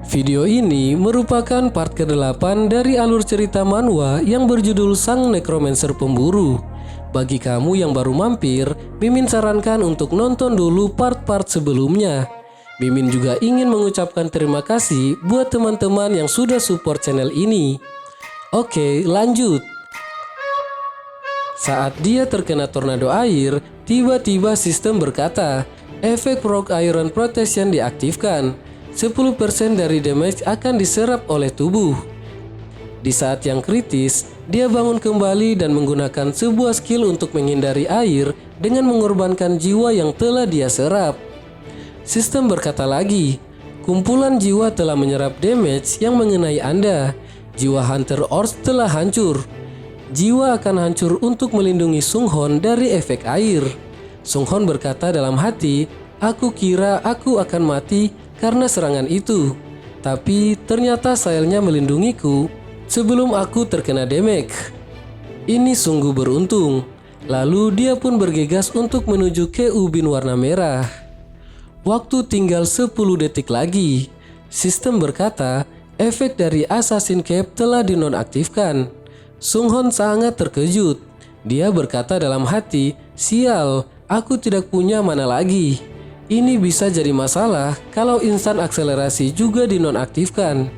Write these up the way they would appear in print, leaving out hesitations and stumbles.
Video ini merupakan part ke-8 dari alur cerita manhwa yang berjudul Sang Necromancer Pemburu. Bagi kamu yang baru mampir, Mimin sarankan untuk nonton dulu part-part sebelumnya. Mimin juga ingin mengucapkan terima kasih buat teman-teman yang sudah support channel ini. Oke, lanjut. Saat dia terkena tornado air, tiba-tiba sistem berkata, efek Rock Iron Protection diaktifkan. 10% dari damage akan diserap oleh tubuh. Di saat yang kritis, dia bangun kembali dan menggunakan sebuah skill untuk menghindari air dengan mengorbankan jiwa yang telah dia serap. Sistem berkata lagi, kumpulan jiwa telah menyerap damage yang mengenai Anda. Jiwa Hunter Ors telah hancur. Jiwa akan hancur untuk melindungi Sunghon dari efek air. Sunghon berkata dalam hati, aku kira aku akan mati karena serangan itu, tapi ternyata Sailnya melindungiku sebelum aku terkena damage. Ini sungguh beruntung. Lalu dia pun bergegas untuk menuju ke ubin warna merah. Waktu tinggal 10 detik lagi. Sistem berkata, efek dari Assassin Cape telah dinonaktifkan. Sunghon sangat terkejut. Dia berkata dalam hati, sial, aku tidak punya mana lagi. Ini bisa jadi masalah kalau instan akselerasi juga dinonaktifkan.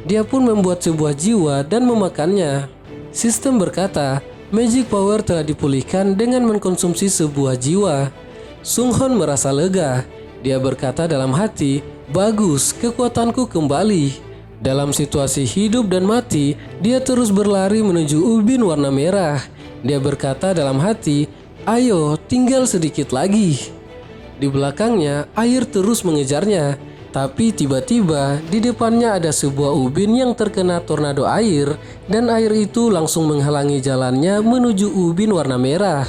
Dia pun membuat sebuah jiwa dan memakannya. Sistem berkata, magic power telah dipulihkan dengan mengkonsumsi sebuah jiwa. Sunghon merasa lega. Dia berkata dalam hati, bagus, kekuatanku kembali. Dalam situasi hidup dan mati, dia terus berlari menuju ubin warna merah. Dia berkata dalam hati, ayo, tinggal sedikit lagi. Di belakangnya, air terus mengejarnya. Tapi tiba-tiba di depannya ada sebuah ubin yang terkena tornado air dan air itu langsung menghalangi jalannya menuju ubin warna merah.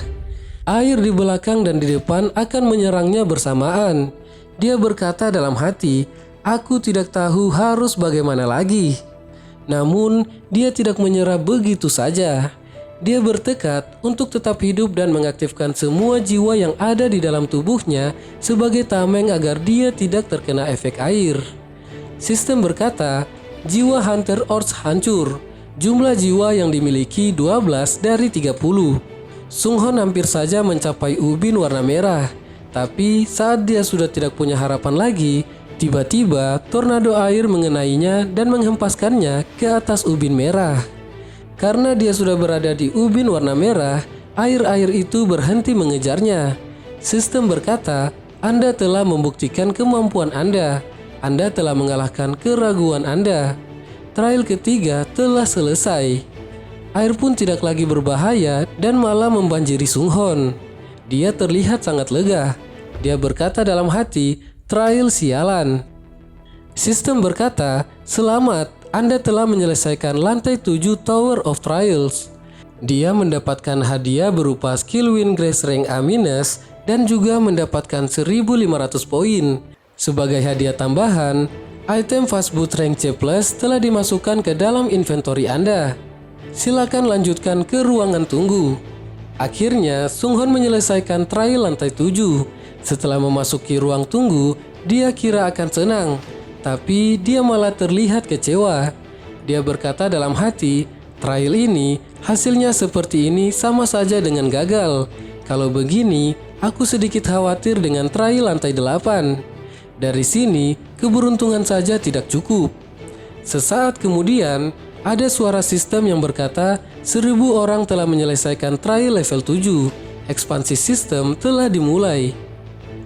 Air di belakang dan di depan akan menyerangnya bersamaan. Dia berkata dalam hati, aku tidak tahu harus bagaimana lagi. Namun, dia tidak menyerah begitu saja. Dia bertekad untuk tetap hidup dan mengaktifkan semua jiwa yang ada di dalam tubuhnya sebagai tameng agar dia tidak terkena efek air. Sistem berkata, jiwa Hunter Ors hancur. Jumlah jiwa yang dimiliki 12 dari 30. Sunghon hampir saja mencapai ubin warna merah. Tapi saat dia sudah tidak punya harapan lagi, tiba-tiba tornado air mengenainya dan menghempaskannya ke atas ubin merah. Karena dia sudah berada di ubin warna merah, air-air itu berhenti mengejarnya. Sistem berkata, Anda telah membuktikan kemampuan Anda. Anda telah mengalahkan keraguan Anda. Trial ketiga telah selesai. Air pun tidak lagi berbahaya dan malah membanjiri Sunghon. Dia terlihat sangat lega. Dia berkata dalam hati, trial sialan. Sistem berkata, selamat. Anda telah menyelesaikan lantai 7 Tower of Trials. Dia mendapatkan hadiah berupa skill win grace rank A- dan juga mendapatkan 1500 poin. Sebagai hadiah tambahan, item fastboot rank C+ telah dimasukkan ke dalam inventory Anda. Silakan lanjutkan ke ruangan tunggu. Akhirnya, Sunghon menyelesaikan trial lantai 7. Setelah memasuki ruang tunggu, dia kira akan senang. Tapi dia malah terlihat kecewa. Dia berkata dalam hati, trial ini hasilnya seperti ini sama saja dengan gagal. Kalau begini, aku sedikit khawatir dengan trial lantai 8. Dari sini, keberuntungan saja tidak cukup. Sesaat kemudian, ada suara sistem yang berkata 1000 orang telah menyelesaikan trial level 7. Ekspansi sistem telah dimulai.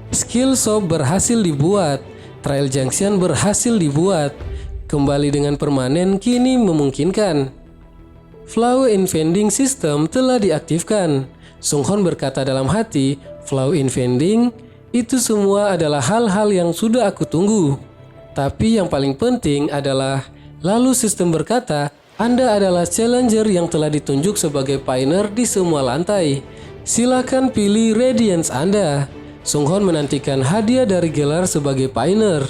Skill shop berhasil dibuat. Trial Junction berhasil dibuat. Kembali dengan permanen kini memungkinkan. Flow in Vending System telah diaktifkan. Sunghon berkata dalam hati, Flow in Vending, itu semua adalah hal-hal yang sudah aku tunggu. Tapi yang paling penting adalah, lalu sistem berkata, Anda adalah challenger yang telah ditunjuk sebagai pioneer di semua lantai. Silakan pilih Radiance Anda. Sunghon menantikan hadiah dari gelar sebagai pioneer.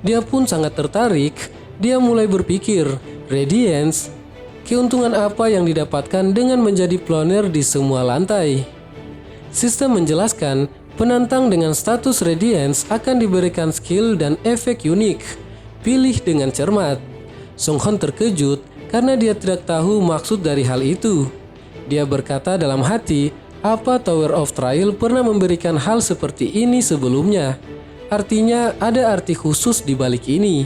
Dia pun sangat tertarik. Dia mulai berpikir, Radiance, keuntungan apa yang didapatkan dengan menjadi pioneer di semua lantai? Sistem menjelaskan, penantang dengan status Radiance akan diberikan skill dan efek unik. pilih dengan cermat. Sung Hon terkejut karena dia tidak tahu maksud dari hal itu. Dia berkata dalam hati, apa Tower of Trial pernah memberikan hal seperti ini sebelumnya? Artinya ada arti khusus di balik ini.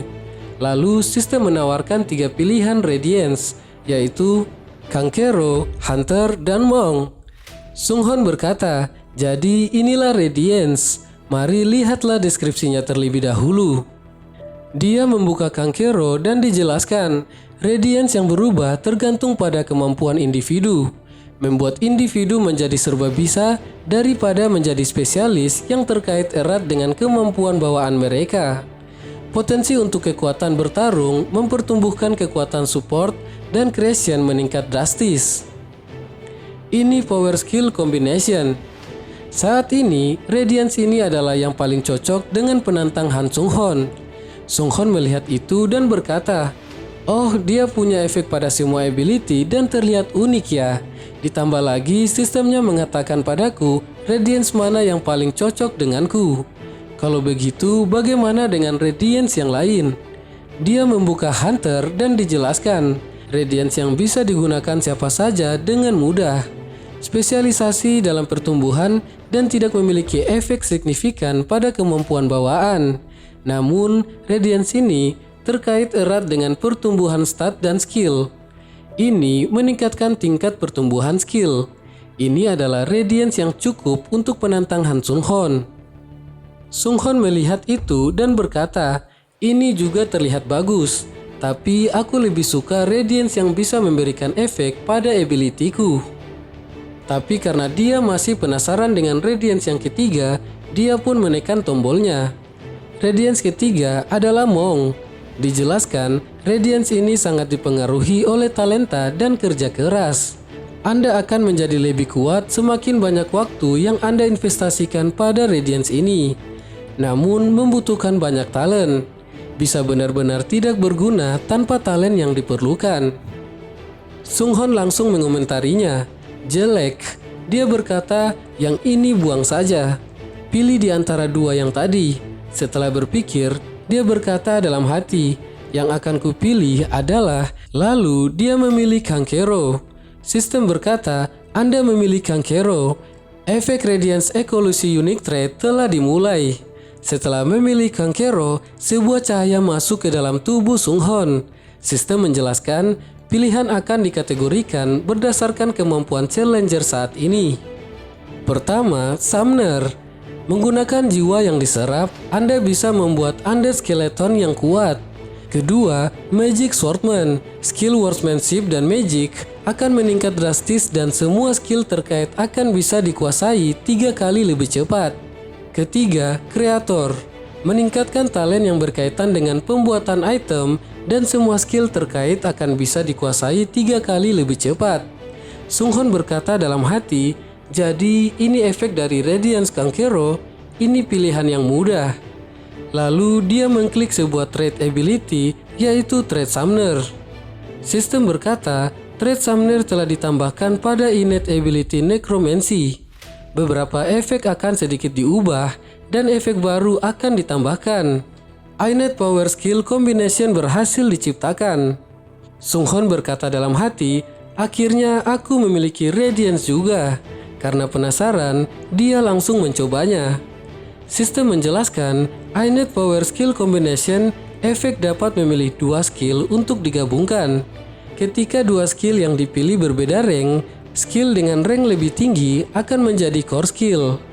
Lalu sistem menawarkan 3 pilihan Radiance, yaitu Kankero, Hunter, dan Monk. Sung Hon berkata, jadi inilah Radiance. Mari lihatlah deskripsinya terlebih dahulu. Dia membuka Kankero dan dijelaskan, Radiance yang berubah tergantung pada kemampuan individu. Membuat individu menjadi serba bisa daripada menjadi spesialis yang terkait erat dengan kemampuan bawaan mereka. Potensi untuk kekuatan bertarung mempertumbuhkan kekuatan support dan creation meningkat drastis. Ini power skill combination. Saat ini, Radiance ini adalah yang paling cocok dengan penantang Han Sung Hon. Sung Hon melihat itu dan berkata, oh, dia punya efek pada semua ability dan terlihat unik ya. Ditambah lagi, sistemnya mengatakan padaku, Radiance mana yang paling cocok denganku. Kalau begitu, bagaimana dengan Radiance yang lain? Dia membuka Hunter dan dijelaskan, Radiance yang bisa digunakan siapa saja dengan mudah. Spesialisasi dalam pertumbuhan dan tidak memiliki efek signifikan pada kemampuan bawaan. Namun, Radiance ini terkait erat dengan pertumbuhan stat dan skill. Ini meningkatkan tingkat pertumbuhan skill. Ini adalah Radiance yang cukup untuk penantang Han Sung Hon. Sung Hon melihat itu dan berkata, ini juga terlihat bagus, tapi aku lebih suka Radiance yang bisa memberikan efek pada ability-ku. Tapi karena dia masih penasaran dengan Radiance yang ketiga, dia pun menekan tombolnya. Radiance ketiga adalah Monk. Dijelaskan, Radiance ini sangat dipengaruhi oleh talenta dan kerja keras. Anda akan menjadi lebih kuat semakin banyak waktu yang Anda investasikan pada Radiance ini. Namun membutuhkan banyak talent. Bisa benar-benar tidak berguna tanpa talent yang diperlukan. Sung Hon langsung mengomentarinya. Jelek. Dia berkata, yang ini buang saja. Pilih di antara 2 yang tadi. Setelah berpikir, dia berkata dalam hati, yang akan kupilih adalah, lalu dia memilih Kankero. Sistem berkata, Anda memilih Kankero. Efek Radiance Evolusi Unique Trait telah dimulai. Setelah memilih Kankero, sebuah cahaya masuk ke dalam tubuh Sung Hon. Sistem menjelaskan, pilihan akan dikategorikan berdasarkan kemampuan Challenger saat ini. Pertama, Summoner. Menggunakan jiwa yang diserap, Anda bisa membuat Undead Skeleton yang kuat. Kedua, Magic Swordman. Skill Wordsmanship dan Magic akan meningkat drastis dan semua skill terkait akan bisa dikuasai 3 kali lebih cepat. Ketiga, Creator. Meningkatkan talent yang berkaitan dengan pembuatan item dan semua skill terkait akan bisa dikuasai 3 kali lebih cepat. Sung Hon berkata dalam hati, jadi ini efek dari Radiance Kankero, ini pilihan yang mudah. Lalu dia mengklik sebuah trait ability yaitu Trait Summoner. Sistem berkata, Trait Summoner telah ditambahkan pada innate ability Necromancy. Beberapa efek akan sedikit diubah dan efek baru akan ditambahkan. Innate Power Skill Combination berhasil diciptakan. Sung Hon berkata dalam hati, akhirnya aku memiliki Radiance juga. Karena penasaran, dia langsung mencobanya. Sistem menjelaskan, Innate Power Skill Combination efek dapat memilih 2 skill untuk digabungkan. Ketika 2 skill yang dipilih berbeda rank, skill dengan rank lebih tinggi akan menjadi core skill.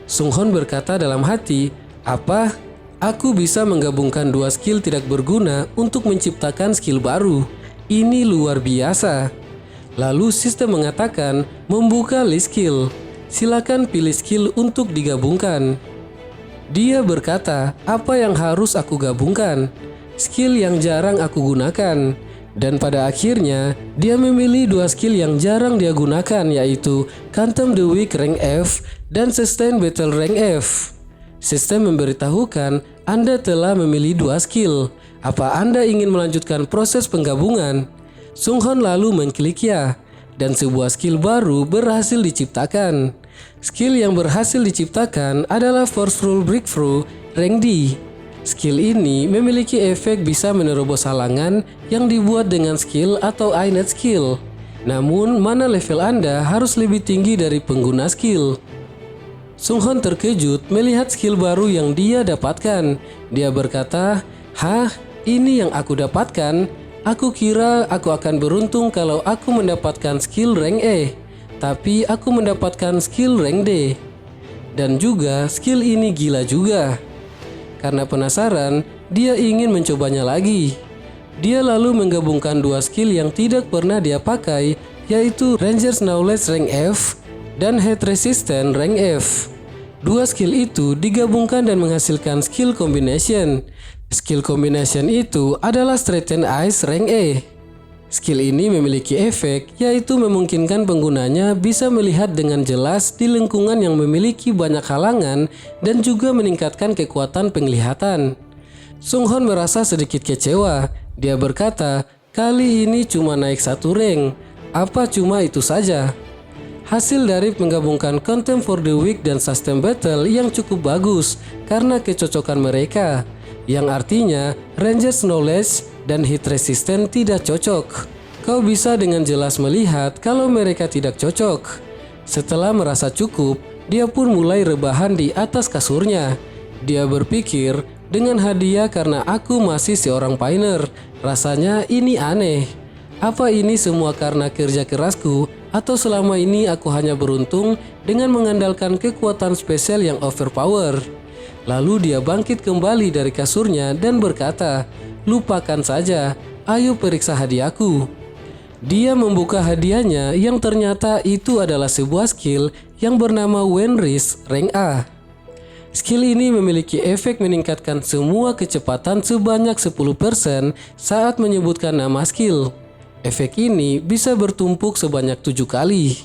Sung Hon berkata dalam hati, apa? Aku bisa menggabungkan 2 skill tidak berguna untuk menciptakan skill baru. Ini luar biasa. Lalu sistem mengatakan membuka list skill. Silakan pilih skill untuk digabungkan. Dia berkata, apa yang harus aku gabungkan? Skill yang jarang aku gunakan. Dan pada akhirnya, dia memilih 2 skill yang jarang dia gunakan, yaitu Quantum the Weak rank F dan Sustain Battle rank F. Sistem memberitahukan Anda telah memilih 2 skill. Apa Anda ingin melanjutkan proses penggabungan? Sung Hon lalu mengklik ya, dan sebuah skill baru berhasil diciptakan. Skill yang berhasil diciptakan adalah Forceful Breakthrough rank D. Skill ini memiliki efek bisa menerobos halangan yang dibuat dengan skill atau innate skill. Namun, mana level Anda harus lebih tinggi dari pengguna skill. Sunghon terkejut melihat skill baru yang dia dapatkan. Dia berkata, "Hah, ini yang aku dapatkan? Aku kira aku akan beruntung kalau aku mendapatkan skill rank E. Tapi aku mendapatkan skill rank D. Dan juga skill ini gila juga." Karena penasaran, dia ingin mencobanya lagi. Dia lalu menggabungkan dua skill yang tidak pernah dia pakai, yaitu Ranger's Knowledge rank F dan Heat Resistance rank F. Dua skill itu digabungkan dan menghasilkan skill combination. Skill combination itu adalah Straighten Eyes rank E. Skill ini memiliki efek, yaitu memungkinkan penggunanya bisa melihat dengan jelas di lingkungan yang memiliki banyak halangan dan juga meningkatkan kekuatan penglihatan. Sunghon merasa sedikit kecewa. Dia berkata, "Kali ini cuma naik satu rank. Apa cuma itu saja?" Hasil dari menggabungkan Contempt for the Weak dan Sustain Battle yang cukup bagus karena kecocokan mereka, yang artinya Ranger's Knowledge dan Heat Resistance tidak cocok. Kau bisa dengan jelas melihat kalau mereka tidak cocok. Setelah merasa cukup, dia pun mulai rebahan di atas kasurnya. Dia berpikir, dengan hadiah karena aku masih seorang pioneer, rasanya ini aneh. Apa ini semua karena kerja kerasku, atau selama ini aku hanya beruntung dengan mengandalkan kekuatan spesial yang overpower? Lalu dia bangkit kembali dari kasurnya dan berkata, "Lupakan saja, ayo periksa hadiahku." Dia membuka hadiahnya yang ternyata itu adalah sebuah skill yang bernama Wenris rank A. Skill ini memiliki efek meningkatkan semua kecepatan sebanyak 10% saat menyebutkan nama skill. Efek ini bisa bertumpuk sebanyak 7 kali.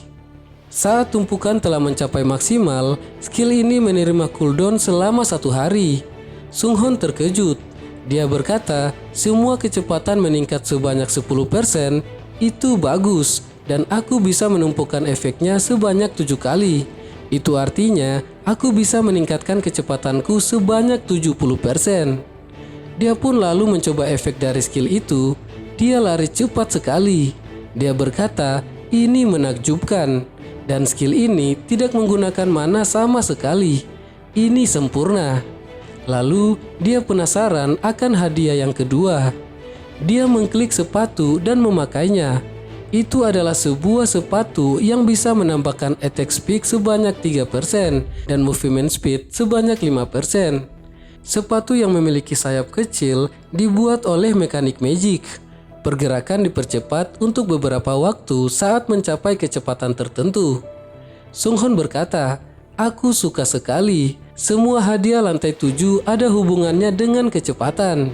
Saat tumpukan telah mencapai maksimal, skill ini menerima cooldown selama 1 hari. Sunghon terkejut. Dia berkata, "Semua kecepatan meningkat sebanyak 10%, itu bagus, dan aku bisa menumpukan efeknya sebanyak 7 kali. Itu artinya, aku bisa meningkatkan kecepatanku sebanyak 70%. Dia pun lalu mencoba efek dari skill itu. Dia lari cepat sekali. Dia berkata, "Ini menakjubkan. Dan skill ini tidak menggunakan mana sama sekali. Ini sempurna." Lalu dia penasaran akan hadiah yang kedua. Dia mengklik sepatu dan memakainya. Itu adalah sebuah sepatu yang bisa menambahkan attack speed sebanyak 3% dan movement speed sebanyak 5%. Sepatu yang memiliki sayap kecil dibuat oleh mekanik magic. Pergerakan dipercepat untuk beberapa waktu saat mencapai kecepatan tertentu. Sunghon berkata, "Aku suka sekali. Semua hadiah lantai 7 ada hubungannya dengan kecepatan."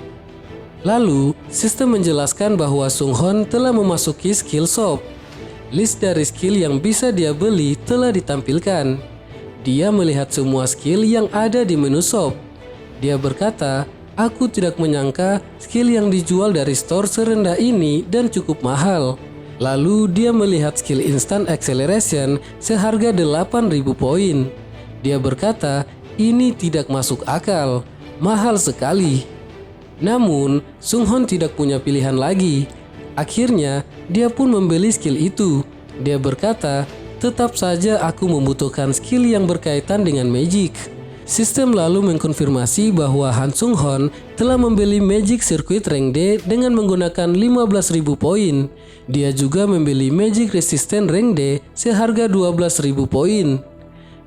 Lalu, sistem menjelaskan bahwa Sunghon telah memasuki skill shop. List dari skill yang bisa dia beli telah ditampilkan. Dia melihat semua skill yang ada di menu shop. Dia berkata, "Aku tidak menyangka skill yang dijual dari store serendah ini dan cukup mahal." Lalu dia melihat skill Instant Acceleration seharga 8.000 poin. Dia berkata, "Ini tidak masuk akal, mahal sekali." Namun, Sunghon tidak punya pilihan lagi. Akhirnya, dia pun membeli skill itu. Dia berkata, "Tetap saja aku membutuhkan skill yang berkaitan dengan magic." Sistem lalu mengkonfirmasi bahwa Han Sunghon telah membeli Magic Circuit rank D dengan menggunakan 15.000 poin. Dia juga membeli Magic Resistant rank D seharga 12.000 poin.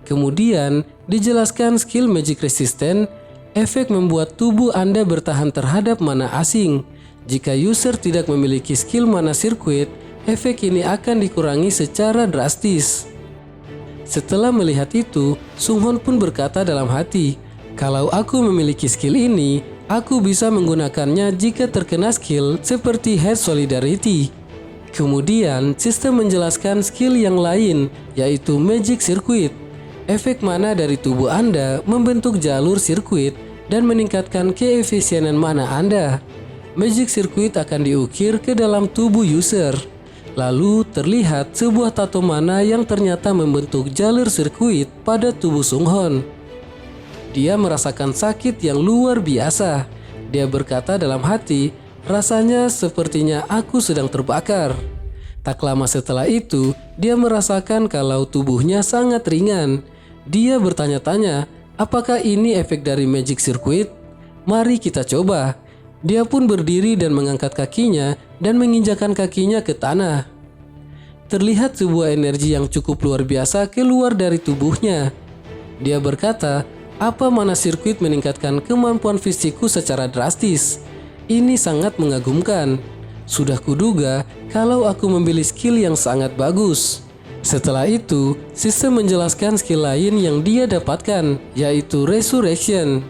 Kemudian dijelaskan skill Magic Resistant, efek membuat tubuh Anda bertahan terhadap mana asing. Jika user tidak memiliki skill mana sirkuit, efek ini akan dikurangi secara drastis. Setelah melihat itu, Sunghon pun berkata dalam hati, "Kalau aku memiliki skill ini, aku bisa menggunakannya jika terkena skill seperti Head Solidarity." Kemudian, sistem menjelaskan skill yang lain, yaitu Magic Circuit. Efek mana dari tubuh Anda membentuk jalur sirkuit dan meningkatkan keefisienan mana Anda. Magic Circuit akan diukir ke dalam tubuh user. Lalu terlihat sebuah tato mana yang ternyata membentuk jalur sirkuit pada tubuh Sunghon. dia merasakan sakit yang luar biasa. Dia berkata dalam hati, rasanya sepertinya aku sedang terbakar. Tak lama setelah itu, dia merasakan kalau tubuhnya sangat ringan. Dia bertanya-tanya, apakah ini efek dari magic circuit? Mari kita coba. Dia pun berdiri dan mengangkat kakinya dan menginjakkan kakinya ke tanah. Terlihat sebuah energi yang cukup luar biasa keluar dari tubuhnya. Dia berkata, apa mana sirkuit meningkatkan kemampuan fisikku secara drastis. Ini sangat mengagumkan. Sudah kuduga kalau aku memilih skill yang sangat bagus. Setelah itu, sistem menjelaskan skill lain yang dia dapatkan, yaitu Resurrection.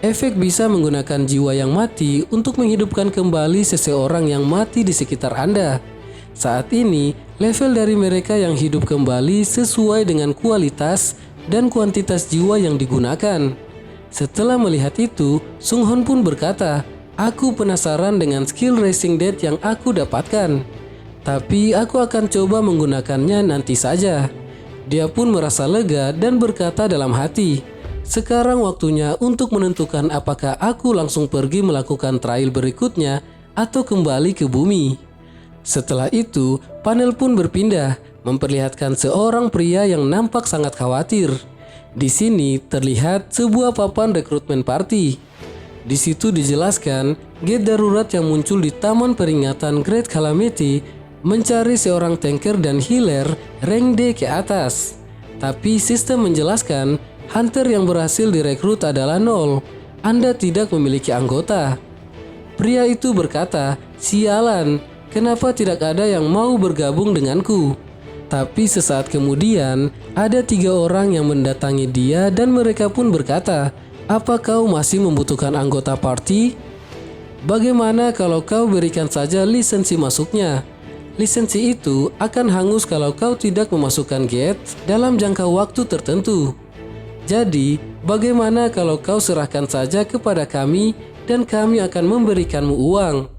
Efek bisa menggunakan jiwa yang mati untuk menghidupkan kembali seseorang yang mati di sekitar Anda. Saat ini, level dari mereka yang hidup kembali sesuai dengan kualitas dan kuantitas jiwa yang digunakan. Setelah melihat itu, Sung Hon pun berkata, aku penasaran dengan skill Raising Dead yang aku dapatkan. Tapi aku akan coba menggunakannya nanti saja. Dia pun merasa lega dan berkata dalam hati, sekarang waktunya untuk menentukan apakah aku langsung pergi melakukan trial berikutnya atau kembali ke bumi. Setelah itu, panel pun berpindah, memperlihatkan seorang pria yang nampak sangat khawatir. Di sini terlihat sebuah papan rekrutmen party. Di situ dijelaskan, gate darurat yang muncul di Taman Peringatan Great Calamity mencari seorang tanker dan healer rank D ke atas. Tapi sistem menjelaskan, hunter yang berhasil direkrut adalah 0. Anda tidak memiliki anggota. Pria itu berkata, sialan, kenapa tidak ada yang mau bergabung denganku? Tapi sesaat kemudian, ada 3 orang yang mendatangi dia dan mereka pun berkata, apa kau masih membutuhkan anggota party? Bagaimana kalau kau berikan saja lisensi masuknya? Lisensi itu akan hangus kalau kau tidak memasukkan gate dalam jangka waktu tertentu. Jadi, bagaimana kalau kau serahkan saja kepada kami dan kami akan memberikanmu uang?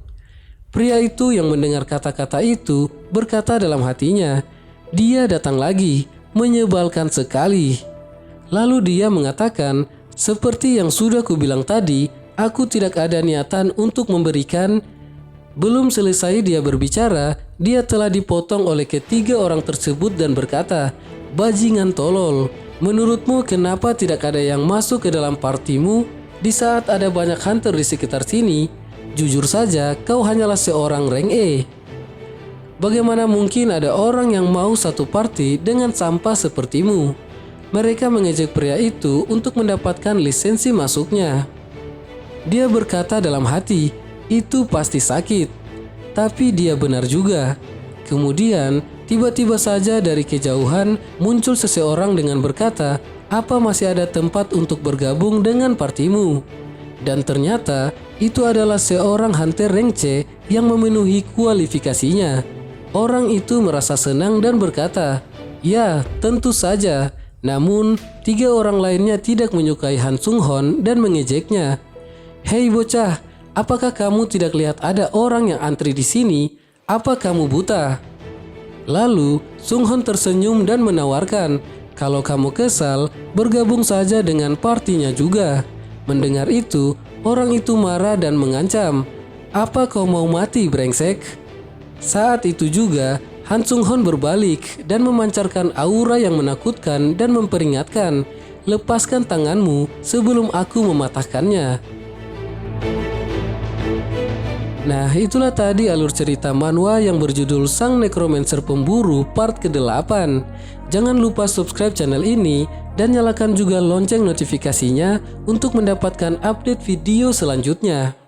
Pria itu yang mendengar kata-kata itu berkata dalam hatinya, dia datang lagi, menyebalkan sekali. Lalu dia mengatakan, seperti yang sudah kubilang tadi, aku tidak ada niatan untuk memberikan. Belum selesai dia berbicara, dia telah dipotong oleh ketiga orang tersebut dan berkata, bajingan tolol, menurutmu kenapa tidak ada yang masuk ke dalam partimu di saat ada banyak hunter di sekitar sini? Jujur saja, kau hanyalah seorang rank E. Bagaimana mungkin ada orang yang mau satu party dengan sampah sepertimu? Mereka mengejek pria itu untuk mendapatkan lisensi masuknya. Dia berkata dalam hati, itu pasti sakit. Tapi dia benar juga. Kemudian, tiba-tiba saja dari kejauhan muncul seseorang dengan berkata, apa masih ada tempat untuk bergabung dengan partimu? Dan ternyata, itu adalah seorang hunter rank C yang memenuhi kualifikasinya. Orang itu merasa senang dan berkata, ya, tentu saja. Namun, 3 orang lainnya tidak menyukai Han Sung Hon dan mengejeknya. Hei bocah, apakah kamu tidak lihat ada orang yang antri di sini? Apa kamu buta? Lalu, Sung Hon tersenyum dan menawarkan, kalau kamu kesal, bergabung saja dengan partinya juga. Mendengar itu, orang itu marah dan mengancam, apa kau mau mati brengsek? Saat itu juga, Han Sung Hon berbalik dan memancarkan aura yang menakutkan dan memperingatkan, lepaskan tanganmu sebelum aku mematahkannya. Nah, itulah tadi alur cerita manhwa yang berjudul Sang Necromancer Pemburu part ke-8. Jangan lupa subscribe channel ini dan nyalakan juga lonceng notifikasinya untuk mendapatkan update video selanjutnya.